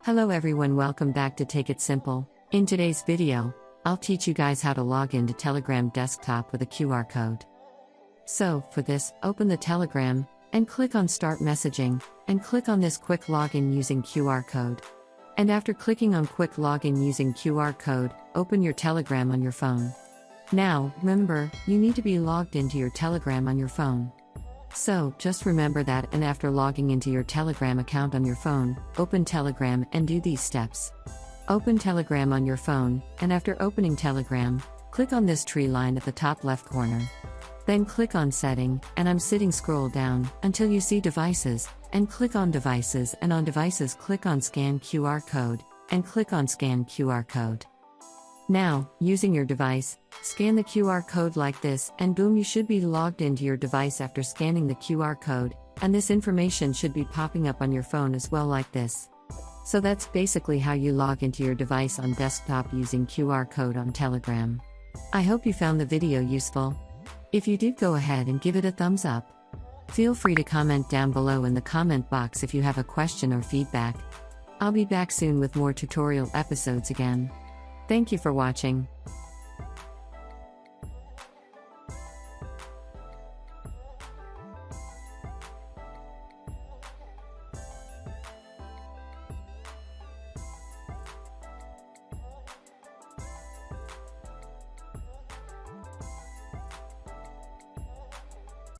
Hello everyone, welcome back to Take It Simple. In today's video, I'll teach you guys how to log into Telegram desktop with a QR code. So, for this, open the Telegram, and click on Start Messaging, and click on this Quick Login using QR code. And after clicking on Quick Login using QR code, open your Telegram on your phone. Now, remember, you need to be logged into your Telegram on your phone. So, just remember that, and after logging into your Telegram account on your phone, open Telegram and do these steps. Open Telegram on your phone, and after opening Telegram, click on this tree line at the top left corner. Then click on Setting, and I'm sitting scroll down until you see Devices, and click on Devices, and on Devices click on Scan QR Code, and click on Scan QR Code. Now, using your device, scan the QR code like this, and boom, you should be logged into your device after scanning the QR code, and this information should be popping up on your phone as well like this. So that's basically how you log into your device on desktop using QR code on Telegram. I hope you found the video useful. If you did, go ahead and give it a thumbs up. Feel free to comment down below in the comment box if you have a question or feedback. I'll be back soon with more tutorial episodes again. Thank you for watching.